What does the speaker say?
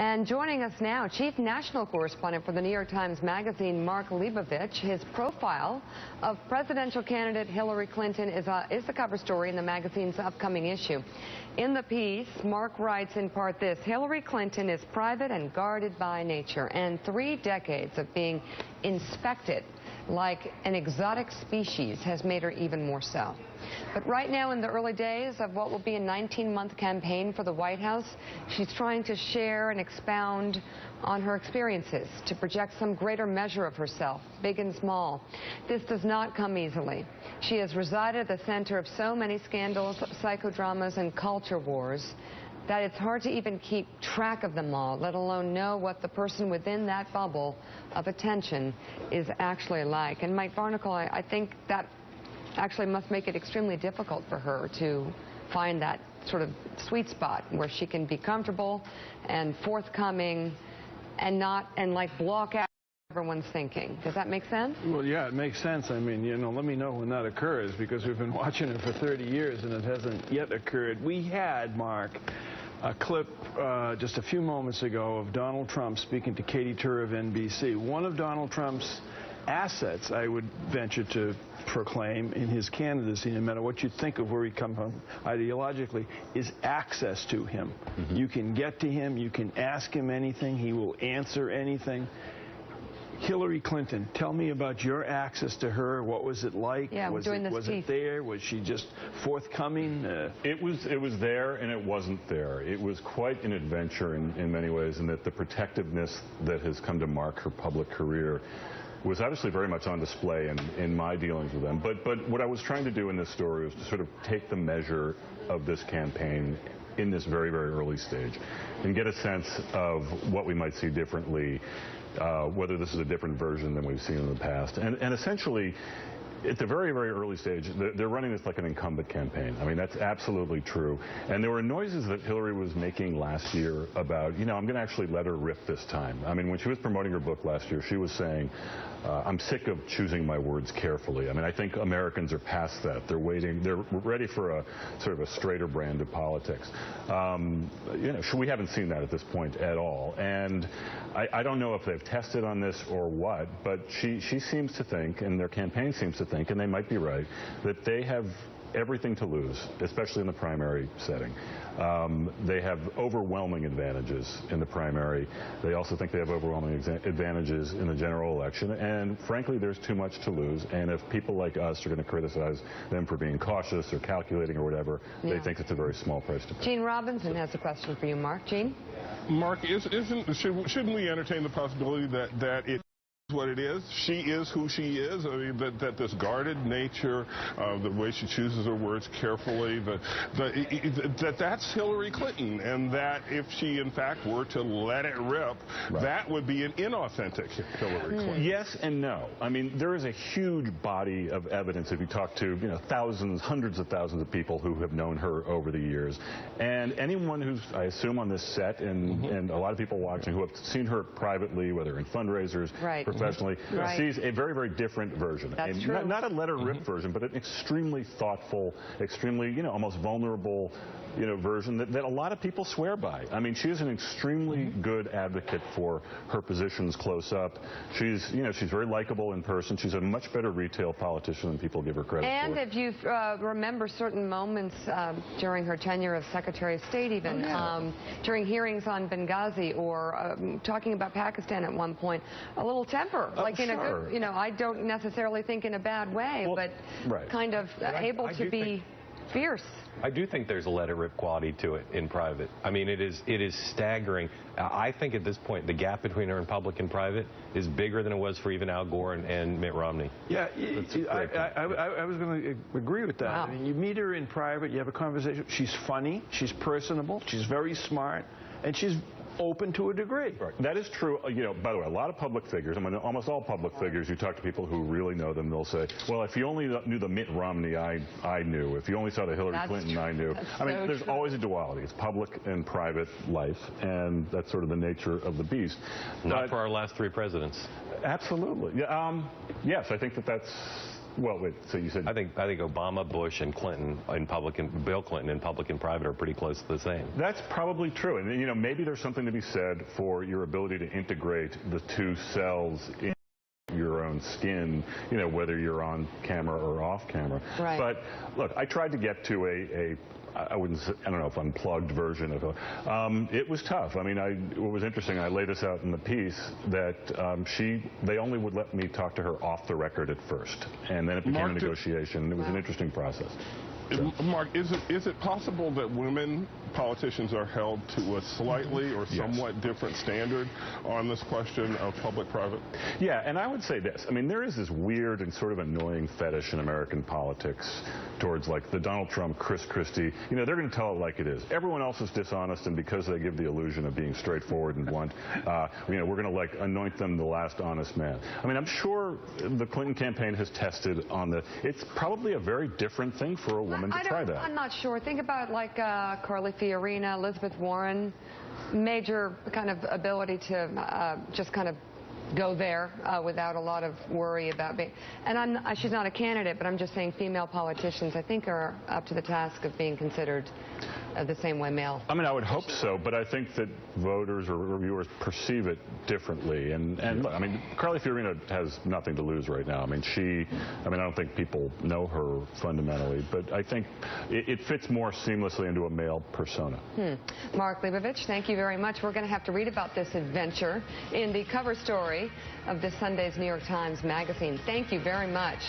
And joining us now, Chief National Correspondent for the New York Times Magazine, Mark Leibovich. His profile of presidential candidate Hillary Clinton is the cover story in the magazine's upcoming issue. In the piece, Mark writes in part this: Hillary Clinton is private and guarded by nature, and 3 decades of being inspected like an exotic species has made her even more so. But right now, in the early days of what will be a 19-month campaign for the White House, she's trying to share and expound on her experiences to project some greater measure of herself, big and small. This does not come easily. She has resided at the center of so many scandals, psychodramas, and culture wars that it's hard to even keep track of them all, let alone know what the person within that bubble of attention is actually like. And Mike Barnicle, I think that actually must make it extremely difficult for her to find that sort of sweet spot where she can be comfortable and forthcoming and like block out what everyone's thinking. Does that make sense? Well, yeah, it makes sense. I mean, you know, let me know when that occurs, because we've been watching it for 30 years and it hasn't yet occurred. We had, Mark, a clip just a few moments ago of Donald Trump speaking to Katie Tur of NBC. One of Donald Trump's assets, I would venture to proclaim, in his candidacy, no matter what you think of where he comes from ideologically, is access to him. Mm-hmm. You can get to him, you can ask him anything, he will answer anything. Hillary Clinton, tell me about your access to her. What was it like? Yeah, was it there? Was she just forthcoming? It was there and it wasn't there. It was quite an adventure in many ways, and that the protectiveness that has come to mark her public career was obviously very much on display in my dealings with them. But what I was trying to do in this story was to sort of take the measure of this campaign in this very, very early stage and get a sense of what we might see differently, whether this is a different version than we've seen in the past. And essentially, at the very, very early stage, they're running this like an incumbent campaign. I mean, that's absolutely true. And there were noises that Hillary was making last year about, you know, I'm going to actually let her rip this time. I mean, when she was promoting her book last year, she was saying, I'm sick of choosing my words carefully. I mean, I think Americans are past that. They're waiting. They're ready for a sort of a straighter brand of politics. You know, we haven't seen that at this point at all. And I don't know if they've tested on this or what, but she seems to think, and their campaign seems to think, and they might be right, that they have everything to lose, especially in the primary setting. They have overwhelming advantages in the primary. They also think they have overwhelming advantages in the general election. And frankly, there's too much to lose. And if people like us are going to criticize them for being cautious or calculating or whatever, they think it's a very small price to pay. Gene Robinson has a question for you, Mark. Gene? Mark, shouldn't we entertain the possibility that it what it is? She is who she is. I mean, that this guarded nature, the way she chooses her words carefully, that's Hillary Clinton, and that if she in fact were to let it rip, that would be an inauthentic Hillary Clinton. Yes and no. I mean, there is a huge body of evidence if you talk to, you know, thousands, hundreds of thousands of people who have known her over the years, and anyone who's, I assume, on this set, and a lot of people watching who have seen her privately, whether in fundraisers, professionally, sees a very, very different version. That's true. Not a let-her-rip version, but an extremely thoughtful, extremely, you know, almost vulnerable, you know, version that a lot of people swear by. I mean, she is an extremely good advocate for her positions close up. She's, you know, she's very likable in person. She's a much better retail politician than people give her credit for. And if you remember certain moments during her tenure as Secretary of State, even during hearings on Benghazi or talking about Pakistan at one point, a little temper, like in a good, you know, I don't necessarily think in a bad way, but kind of able to be fierce. I do think there's a let-it-rip quality to it in private. I mean, it is staggering. I think at this point the gap between her in public and private is bigger than it was for even Al Gore and Mitt Romney. Yeah, I was going to agree with that. Wow. I mean, you meet her in private, you have a conversation. She's funny, she's personable, she's very smart, and she's open to a degree. Right. That is true. You know, by the way, a lot of public figures, I mean, almost all public figures, you talk to people who really know them, they'll say, well, if you only knew the Mitt Romney I knew, if you only saw the Hillary Clinton I knew. I mean, there's always a duality. It's public and private life, and that's sort of the nature of the beast. Not for our last 3 presidents. Absolutely. Yeah, yes, I think that's Well, wait, so you said... I think Obama, Bush, and Clinton and Bill Clinton in public and private are pretty close to the same. That's probably true. And, you know, maybe there's something to be said for your ability to integrate the two cells in your own skin, you know, whether you're on camera or off camera. Right. But, look, I tried to get to I don't know if unplugged version of it. It was tough. I mean, what was interesting, I laid this out in the piece, that they only would let me talk to her off the record at first. And then it became a negotiation. It was an interesting process. Mark, is it possible that women politicians are held to a slightly or somewhat different standard on this question of public-private? Yeah, and I would say this. I mean, there is this weird and sort of annoying fetish in American politics towards, like, the Donald Trump, Chris Christie. You know, they're going to tell it like it is. Everyone else is dishonest, and because they give the illusion of being straightforward and blunt, you know, we're going to, like, anoint them the last honest man. I mean, I'm sure the Clinton campaign has tested on it's probably a very different thing for a woman to try that. I'm not sure. Think about, like, Carly Fiorina, Elizabeth Warren, major kind of ability to just kind of go there without a lot of worry about being. And she's not a candidate, but I'm just saying female politicians, I think, are up to the task of being considered the same way male. I mean, I would hope so, but I think that voters or reviewers perceive it differently. And look, I mean, Carly Fiorina has nothing to lose right now. I mean, I don't think people know her fundamentally, but I think it fits more seamlessly into a male persona. Mark Leibovich, thank you very much. We're going to have to read about this adventure in the cover story of this Sunday's New York Times Magazine. Thank you very much.